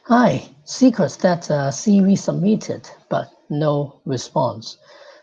Hi, secrets that CV submitted, but no response.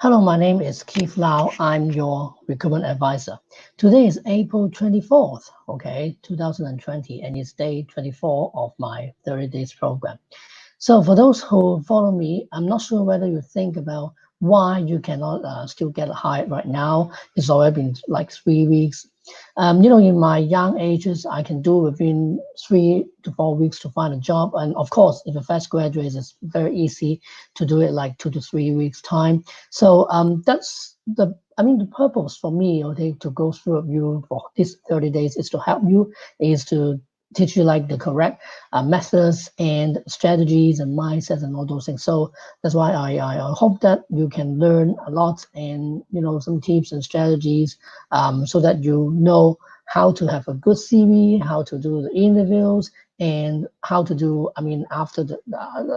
Hello, my name is Keith Lau. I'm your recruitment advisor. Today is April 24th, okay, 2020, and it's day 24 of my 30 days program. So for those who follow me, I'm not sure whether you think about why you cannot still get hired right now. It's already been like 3 weeks. In my young ages, I can do within 3 to 4 weeks to find a job. And of course, if a fresh graduate, it's very easy to do it like 2 to 3 weeks time. So the purpose for me, okay, to go through with you for these 30 days is to help you, is to teach you like the correct methods and strategies and mindsets and all those things. So that's why I hope that you can learn a lot and some tips and strategies so that you know how to have a good CV, how to do the interviews, and how to do, after the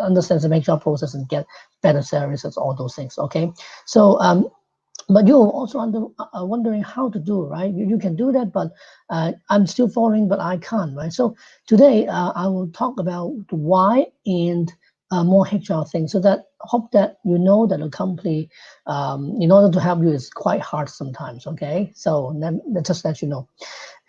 understand the HR process and get better services, all those things. Okay, so but you're also wondering how to do, right? You can do that, but I'm still following, but I can't, right? So today I will talk about the why and more HR things, so that hope that you know that a company, in order to help you, is quite hard sometimes. Okay, so let just let you know.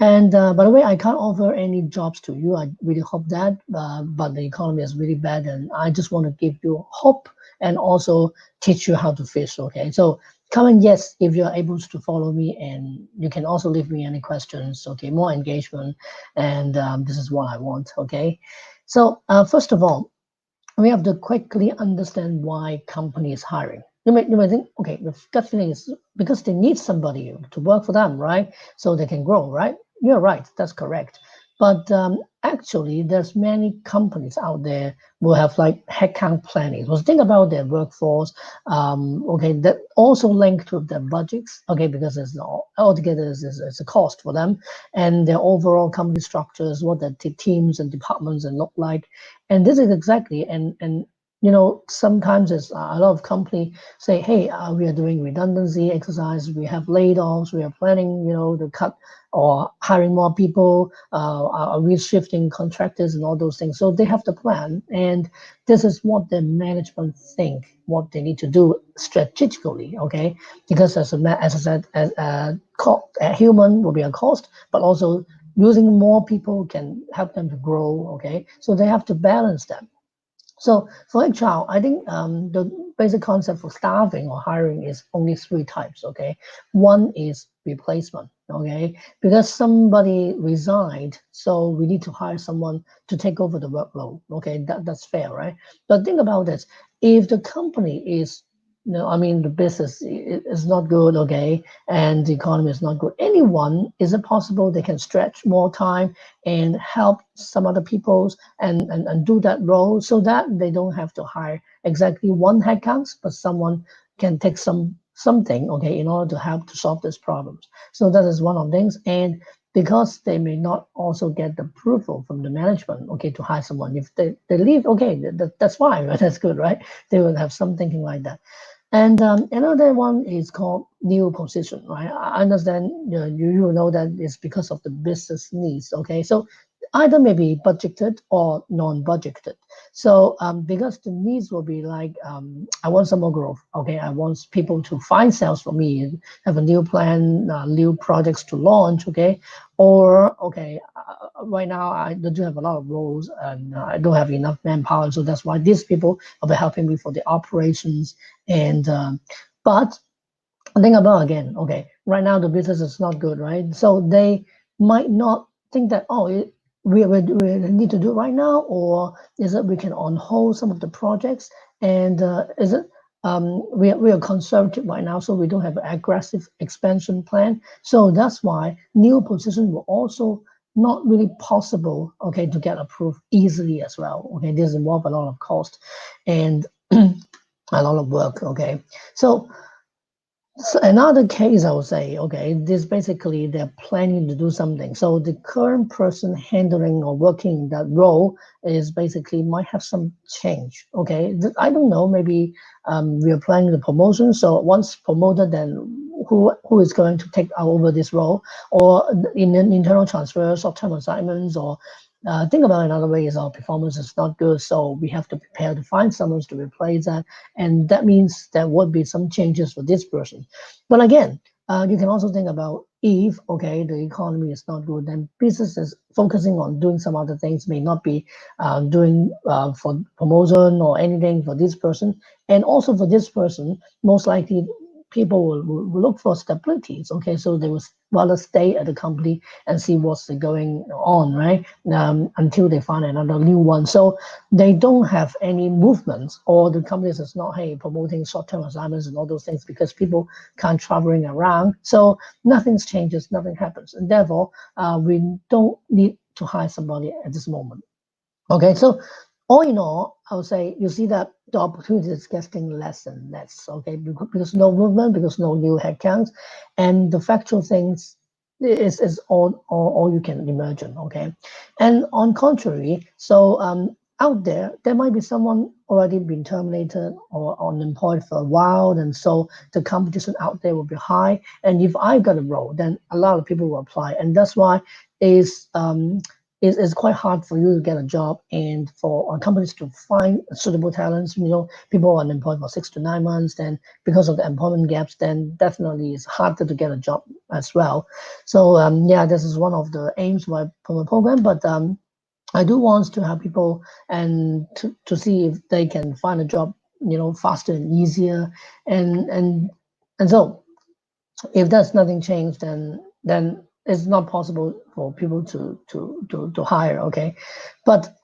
And by the way, I can't offer any jobs to you. I really hope that, but the economy is really bad, and I just want to give you hope and also teach you how to fish. Okay, so comment yes if you're able to follow me, and you can also leave me any questions. Okay, more engagement, and this is what I want. Okay, so first of all, we have to quickly understand why company is hiring. You may think, okay, the gut feeling is because they need somebody to work for them, right? So they can grow, right? You're right, that's correct. But actually, there's many companies out there who have like headcount planning. So think about their workforce, okay, that also linked to their budgets, okay, because it's altogether is a cost for them, and their overall company structures, what the teams and departments and look like. And this is exactly, and sometimes it's a lot of company say, hey, we are doing redundancy exercise, we have laid offs, we are planning, to cut or hiring more people, are we shifting contractors and all those things. So they have the plan, and this is what the management think, what they need to do strategically, okay? Because as I said, a human will be a cost, but also using more people can help them to grow, okay? So they have to balance that. So for HR, I think the basic concept for staffing or hiring is only three types. Okay, one is replacement. Okay, because somebody resigned, so we need to hire someone to take over the workload. Okay, that's fair, right? But think about this: if the company is the business is not good, okay, and the economy is not good. Anyone, is it possible they can stretch more time and help some other people's and do that role so that they don't have to hire exactly one headcount, but someone can take something, okay, in order to help to solve these problems. So that is one of the things. And because they may not also get the approval from the management, okay, to hire someone. If they leave, okay, that's fine, right? That's good, right? They will have some thinking like that. And another one is called new position, right? I understand you know that it's because of the business needs, okay? So either maybe budgeted or non-budgeted. So because the needs will be like, I want some more growth, okay? I want people to find sales for me, have a new plan, new projects to launch, okay? Or, okay, right now I do have a lot of roles and I don't have enough manpower. So that's why these people will be helping me for the operations. And but think about again, okay, right now the business is not good, right? So they might not think that, oh, we need to do it right now, or is it we can on hold some of the projects, and is it we are conservative right now, so we don't have an aggressive expansion plan. So that's why new position will also not really possible, okay, to get approved easily as well. Okay, this involve a lot of cost and a lot of work. Okay, so another case, I would say, okay, this basically they're planning to do something. So the current person handling or working that role is basically might have some change. Okay, I don't know. Maybe we are planning the promotion. So once promoted, then who is going to take over this role, or in an internal transfer, short-term assignments, or Think about another way is our performance is not good, so we have to prepare to find someone to replace that, and that means there would be some changes for this person. But again, you can also think about if, okay, the economy is not good, then businesses focusing on doing some other things may not be doing for promotion or anything for this person. And also for this person, most likely people will look for stabilities. Okay, so they will rather stay at the company and see what's going on, right? Until they find another new one. So they don't have any movements, or the companies is not, hey, promoting short-term assignments and all those things because people can't traveling around. So nothing changes, nothing happens, and therefore we don't need to hire somebody at this moment. Okay, so all in all, I would say you see that the opportunity is getting less and less. Okay, because no movement, because no new headcounts, and the factual things is all you can imagine. Okay, and on contrary, so out there might be someone already been terminated or unemployed for a while, and so the competition out there will be high. And if I got a role, then a lot of people will apply, and that's why is it's quite hard for you to get a job and for companies to find suitable talents. People are unemployed for 6 to 9 months, then because of the employment gaps, then definitely it's harder to get a job as well. So yeah, this is one of the aims for my program, but I do want to have people and to see if they can find a job, faster and easier. And so if there's nothing changed, then it's not possible for people to hire. Okay, but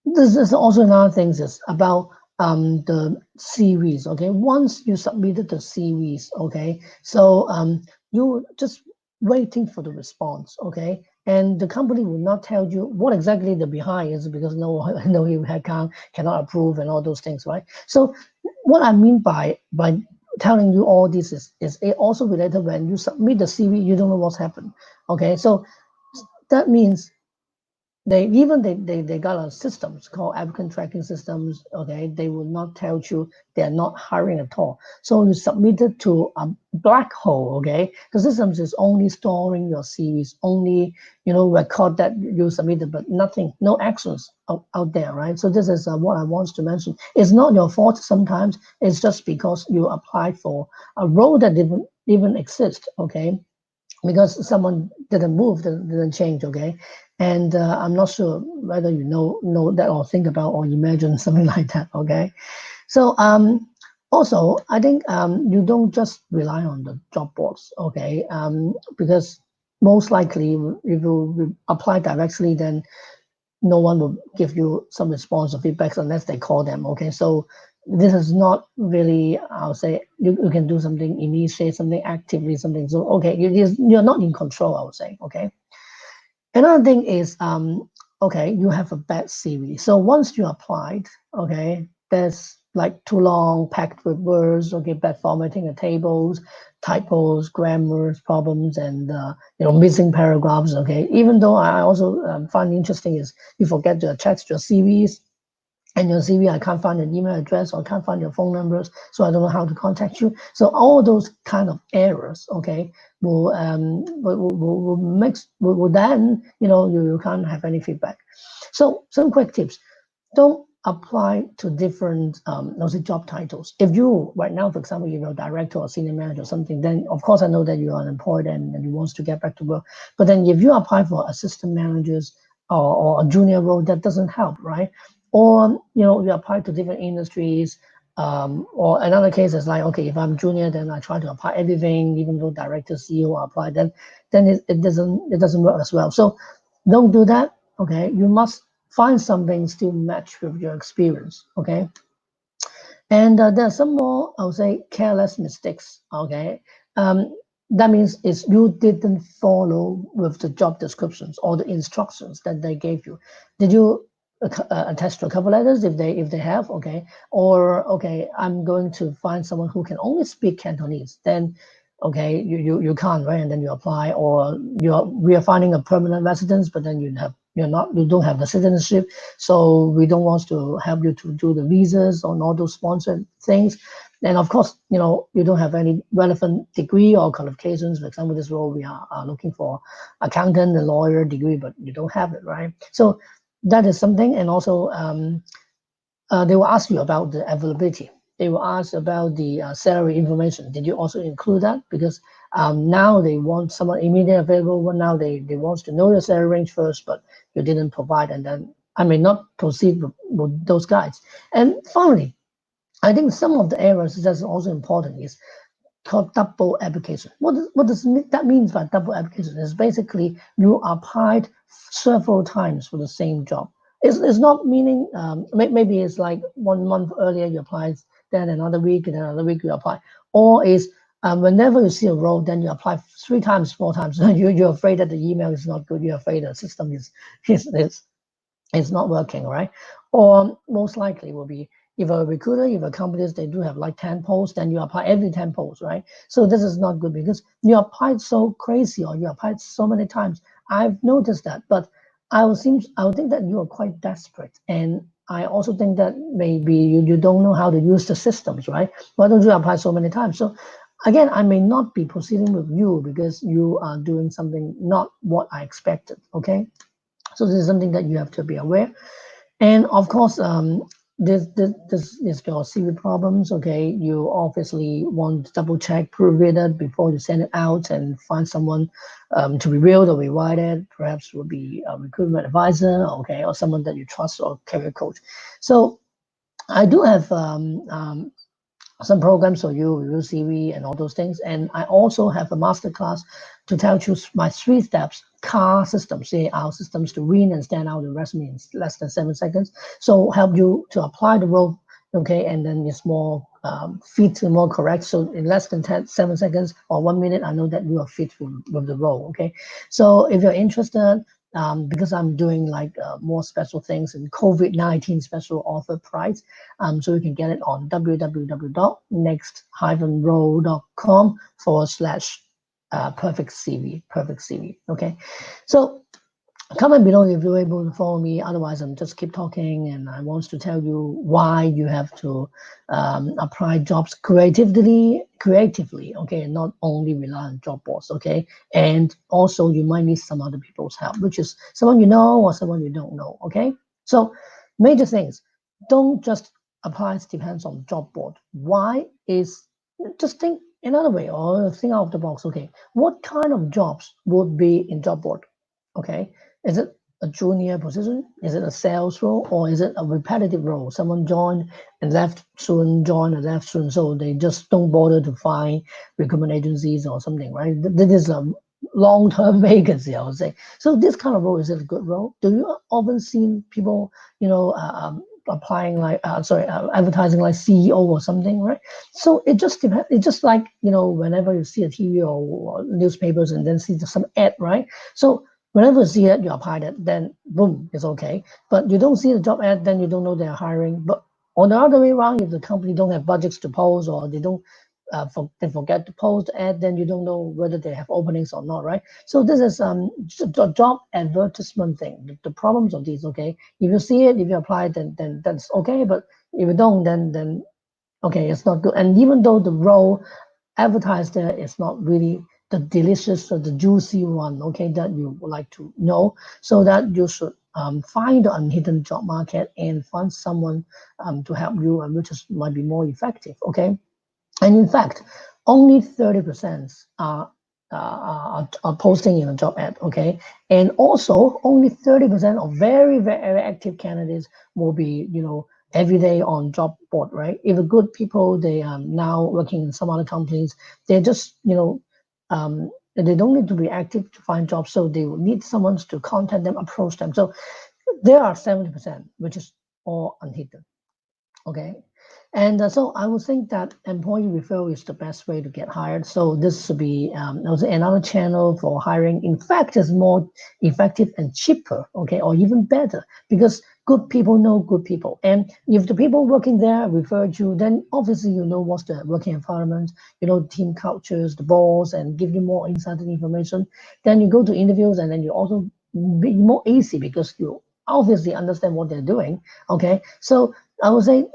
this is also another thing is about the series. Okay, once you submitted the series, okay, so you just waiting for the response. Okay, and the company will not tell you what exactly the behind is because no headcount cannot approve and all those things, right? So what I mean by telling you all this is it also related when you submit the CV, you don't know what's happened. Okay, so that means they got a systems called applicant tracking systems. Okay, they will not tell you they're not hiring at all. So you submit it to a black hole. Okay, the systems is only storing your CVs, only record that you submitted, but nothing, no actions out there, right? So this is what I want to mention. It's not your fault. Sometimes it's just because you applied for a role that didn't even exist. Okay, because someone didn't move, didn't change. Okay, and I'm not sure whether you know that or think about or imagine something like that. Okay, so also I think you don't just rely on the job boards. Okay, because most likely if you apply directly, then no one will give you some response or feedbacks unless they call them. Okay, so this is not really, I'll say, you can do something, initiate something actively, something. So okay, you're not in control, I would say. Okay, another thing is okay, you have a bad CV. So once you applied, okay, there's like too long, packed with words. Okay, bad formatting of tables, typos, grammars problems, and missing paragraphs. Okay, even though I also find interesting is you forget to attach your CVs. And your CV, I can't find an email address or can't find your phone numbers, so I don't know how to contact you. So all those kind of errors, okay, will mix will then you can't have any feedback. So some quick tips: don't apply to different let's say job titles. If you right now, for example, you're a director or senior manager or something, then of course I know that you are unemployed and you want to get back to work. But then if you apply for assistant managers or a junior role, that doesn't help, right? Or you apply to different industries. Or another case is like, okay, if I'm junior, then I try to apply everything, even though director, CEO apply, then it doesn't work as well. So don't do that. Okay, you must find something still match with your experience. Okay, and there are some more, I would say, careless mistakes. Okay, that means is you didn't follow with the job descriptions or the instructions that they gave you. Did you attach to a cover letters if they have? Okay, or okay, I'm going to find someone who can only speak Cantonese. Then okay, you can't, right? And then you apply, or we are finding a permanent residence, but then you don't have the citizenship, so we don't want to help you to do the visas or all those sponsored things. And of course, you don't have any relevant degree or qualifications. For example, this role we are looking for accountant, a lawyer degree, but you don't have it, right? So that is something. And also, they will ask you about the availability. They will ask about the salary information. Did you also include that? Because now they want someone immediately available. Well, now they want to know your salary range first, but you didn't provide, and then I may not proceed with those guides. And finally, I think some of the errors that's also important is called double application. What does that means by double application? Is basically you applied several times for the same job. It's not meaning maybe it's like 1 month earlier you applied, then another week, and then another week you apply, or is whenever you see a role, then you apply 3 times, 4 times. You're afraid that the email is not good. You're afraid the system is it's not working, right? Or most likely will be if a recruiter, if a companies, they do have like 10 posts, then you apply every 10 posts, right? So this is not good because you applied so crazy or you applied so many times. I've noticed that, but I would think that you are quite desperate. And I also think that maybe you don't know how to use the systems, right? Why don't you apply so many times? So again, I may not be proceeding with you because you are doing something not what I expected, okay? So this is something that you have to be aware. And of course, this is your CV problems. Okay, you obviously want to double check, prove it before you send it out, and find someone to review or rewrite it. Perhaps will be a recruitment advisor, okay, or someone that you trust or career coach. So I do have some programs for you, review CV and all those things. And I also have a master class to tell you my 3 steps CAR system, CAR systems to win and stand out in resume in less than 7 seconds. So help you to apply the role, okay, and then it's more fit and more correct. So in less than 7 seconds or 1 minute, I know that you are fit with the role, okay. So if you're interested, because I'm doing like more special things in COVID-19 special offer price. So you can get it on www.next-row.com/perfect CV, perfect CV. Okay. So comment below if you're able to follow me. Otherwise, I'm just keep talking, and I want to tell you why you have to apply jobs creatively, okay, and not only rely on job boards, okay. And also, you might need some other people's help, which is someone you know or someone you don't know, okay. So, major things. Don't just apply. It depends on job board. Why is just think another way or think out of the box. Okay, what kind of jobs would be in job board? Okay, is it a junior position? Is it a sales role? Or is it a repetitive role? Someone joined and left soon, joined and left soon, so they just don't bother to find recruitment agencies or something, right? This is a long-term vacancy, I would say. So this kind of role, is it a good role? Do you often see people, applying like, advertising like CEO or something, right? So it just depends. It's just like, whenever you see a TV or newspapers and then see some ad, right? So whenever you see it, you apply it, then boom, it's okay. But you don't see the job ad, then you don't know they're hiring. But on the other way around, if the company don't have budgets to post or they don't they forget to post ad, then you don't know whether they have openings or not, right? So this is the job advertisement thing. The problems of these, okay? If you see it, if you apply, then that's okay. But if you don't, then okay, it's not good. And even though the role advertised there is not really the delicious or the juicy one, okay, that you would like to know, so that you should find the unhidden job market and find someone to help you, and which is might be more effective, okay. And in fact, only 30% are posting in a job ad, okay? And also, only 30% of very, very active candidates will be, every day on job board, right? If a good people, they are now working in some other companies, they just, they don't need to be active to find jobs, so they will need someone to contact them, approach them. So there are 70%, which is all unhidden, okay? And so I would think that employee referral is the best way to get hired. So this should be also another channel for hiring. In fact, it's more effective and cheaper, okay, or even better, because good people know good people. And if the people working there referred you, then obviously you know what's the working environment, team cultures, the boss, and give you more insider information. Then you go to interviews, and then you also be more easy because you obviously understand what they're doing, okay? So I would say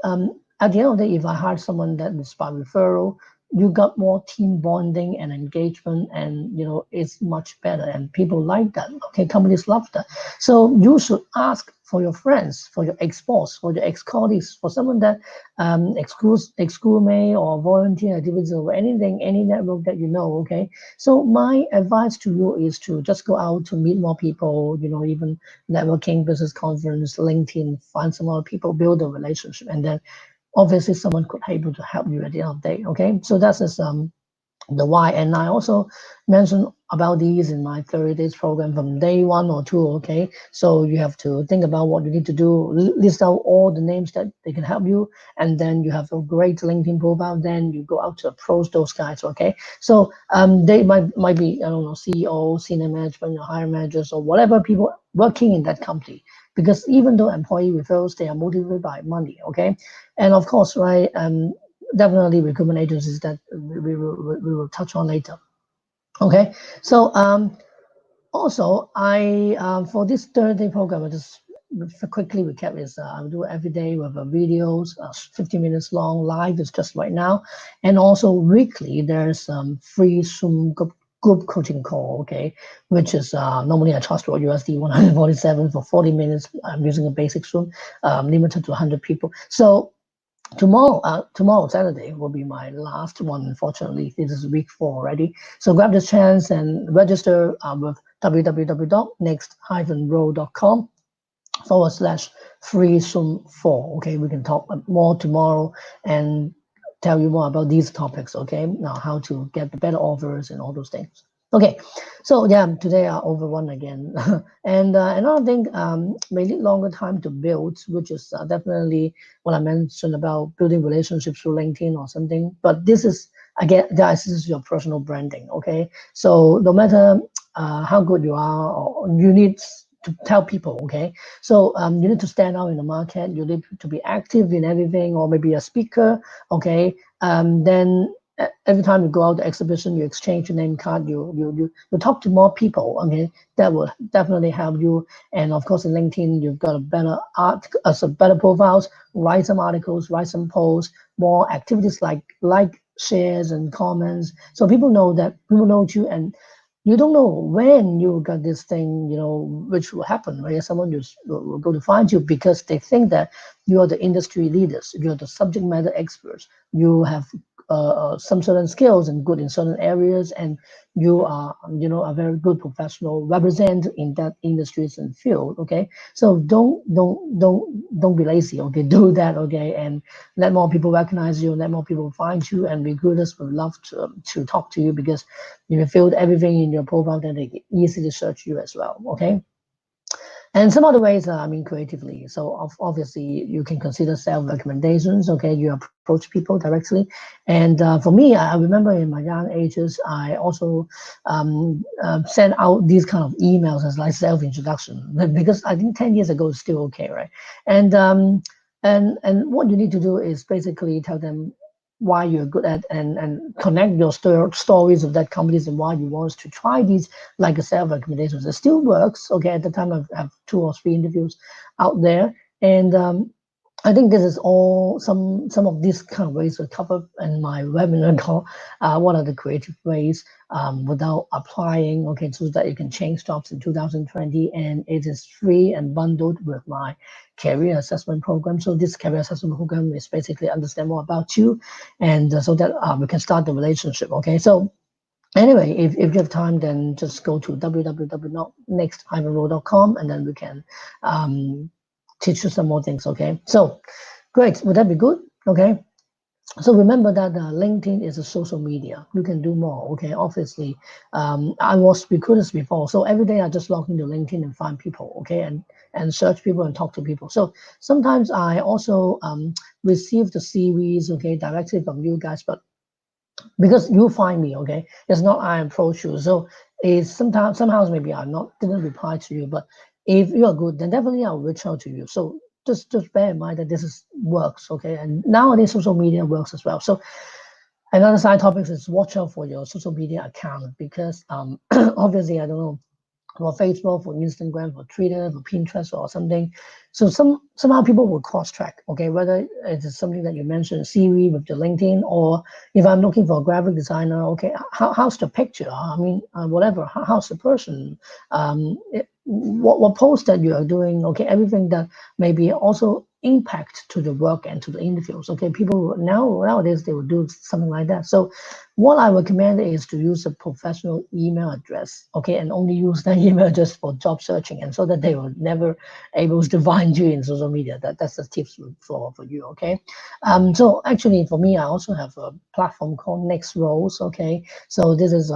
at the end of the day, if I hire someone that is by referral, you got more team bonding and engagement, and it's much better, and people like that. Okay, companies love that. So you should ask for your friends, for your ex-boss, for your ex-colleagues, for someone that ex-schoolmate or volunteer activities or anything, any network that you know. Okay, so my advice to you is to just go out to meet more people. Even networking, business conference, LinkedIn, find some other people, build a relationship, and then obviously someone could able to help you at the end of the day. Okay, so that's just the why. And I also mentioned about these in my 30 days program from day 1 or 2. Okay, so you have to think about what you need to do, list out all the names that they can help you, and then you have a great LinkedIn profile. Then you go out to approach those guys. Okay, so they might be, I don't know, CEO, senior management, or higher managers, or whatever people working in that company, because even though employee referrals, they are motivated by money. Okay, and of course, right, definitely recruitment agencies that we will touch on later. Okay, so also I for this 30-day program, I just quickly recap is I'll do every day with videos, 50 minutes long. Live is just right now, and also weekly there's free Zoom group coaching call. Okay, which is normally I charge for USD 147 for 40 minutes. I'm using a basic Zoom, limited to 100 people. So tomorrow Saturday will be my last one. Unfortunately, this is week 4 already. So grab this chance and register with www.nexthyphenrow.com/free Zoom 4. Okay, we can talk more tomorrow and tell you more about these topics. Okay, now how to get the better offers and all those things. Okay, so yeah, today I overrun again, and another thing may need longer time to build, which is definitely what I mentioned about building relationships through LinkedIn or something. But this is, again, guys, this is your personal branding. Okay, so no matter how good you are, or you need to tell people. Okay, so you need to stand out in the market. You need to be active in everything, or maybe a speaker. Okay, then every time you go out to exhibition, you exchange your name card, you talk to more people. Okay, that will definitely help you. And of course, in LinkedIn, you've got a better better profiles. Write some articles, write some posts, more activities like shares and comments, so people know you. And you don't know when you got this thing, which will happen, right? Someone will go to find you because they think that you are the industry leaders, you're the subject matter experts, you have some certain skills and good in certain areas, and you are, a very good professional, represent in that industries and field. Okay, so don't be lazy. Okay, do that. Okay, and let more people recognize you, let more people find you, and recruiters would love to talk to you because you filled everything in your profile, then they can easily search you as well. Okay, and some other ways, I mean, creatively. So obviously, you can consider self recommendations. Okay, you approach people directly. And for me, I remember in my young ages, I also sent out these kind of emails as like self introduction, because I think 10 years ago it's still okay, right? And and what you need to do is basically tell them why you're good at, and connect your stories of that companies and why you want to try these, like a self recommendations. It still works. Okay, at the time I have 2 or 3 interviews out there, and I think this is all some of these kind of ways are covered in my webinar called what are the creative ways without applying. Okay, so that you can change jobs in 2020, and it is free and bundled with my career assessment program. So this career assessment program is basically understand more about you, and so that we can start the relationship. Okay, so anyway, if you have time, then just go to www.next-row.com, and then we can teach you some more things. Okay, so great, would that be good? Okay, so remember that LinkedIn is a social media. You can do more. Okay, obviously, I was recruiters before, so every day I just log into LinkedIn and find people. Okay, and search people and talk to people. So sometimes I also receive the CVs, okay, directly from you guys, but because you find me, okay, it's not I approach you. So it's sometimes somehow maybe I not didn't reply to you, but if you are good, then definitely I'll reach out to you. So just bear in mind that this is works. Okay, and nowadays social media works as well. So another side topic is watch out for your social media account, because obviously I don't know for Facebook, for Instagram, for Twitter, for Pinterest, or something. So somehow people will cross-track, okay, whether it's something that you mentioned, CV with the LinkedIn, or if I'm looking for a graphic designer, okay, how's the picture? I mean, whatever, how's the person? What post that you are doing, okay, everything that maybe also impact to the work and to the interviews, okay, people nowadays they will do something like that. So what I recommend is to use a professional email address, okay, and only use that email just for job searching, and so that they will never able to find you in social media. That's the tips for you, okay. So actually for me, I also have a platform called Next Roles, okay. So this is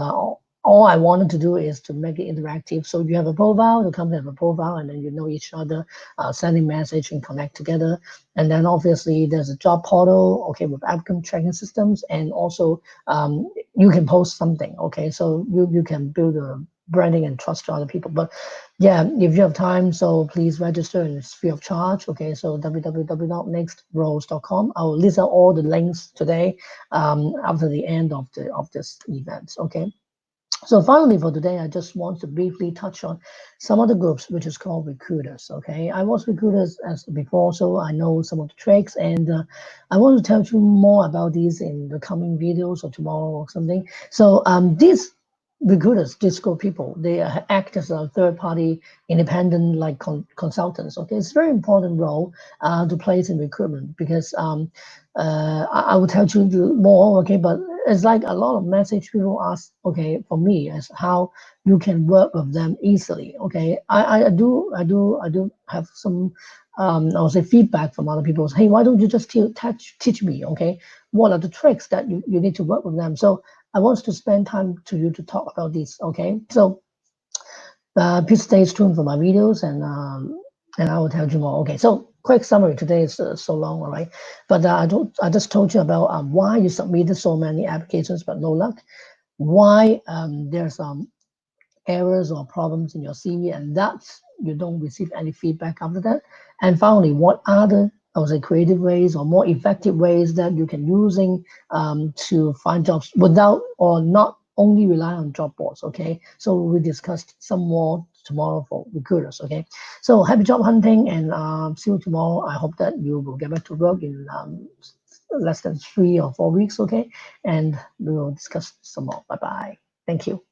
all I wanted to do is to make it interactive. So you have a profile, the company have a profile, and then you know each other, sending message and connect together. And then obviously there's a job portal, okay, with applicant tracking systems, and also you can post something, okay, so you can build a branding and trust to other people. But yeah, if you have time, so please register, and it's free of charge, okay. So www.nextroles.com. I will list out all the links today after the end of this event, okay. So finally for today, I just want to briefly touch on some of the groups, which is called recruiters. Okay, I was recruiters as before, so I know some of the tricks, and I want to tell you more about these in the coming videos or tomorrow or something. So these recruiters, these group people, they act as a third-party independent like consultants. Okay, it's a very important role to play in recruitment, because I will tell you more. Okay, but it's like a lot of message people ask, okay, for me, as how you can work with them easily. Okay, I do have some I would say feedback from other people. Hey, why don't you just teach me? Okay, what are the tricks that you need to work with them? So I want to spend time to you to talk about this. Okay, so please stay tuned for my videos, and I will tell you more. Okay, so quick summary. Today is so long, all right? But I just told you about why you submitted so many applications but no luck. Why there's errors or problems in your CV, and that's you don't receive any feedback after that. And finally, what are the, I would say, creative ways or more effective ways that you can using to find jobs without or not only rely on job boards. Okay, so we discussed some more tomorrow for recruiters. Okay, so happy job hunting, and see you tomorrow. I hope that you will get back to work in less than 3 or 4 weeks. Okay, and we will discuss some more. Bye bye. Thank you.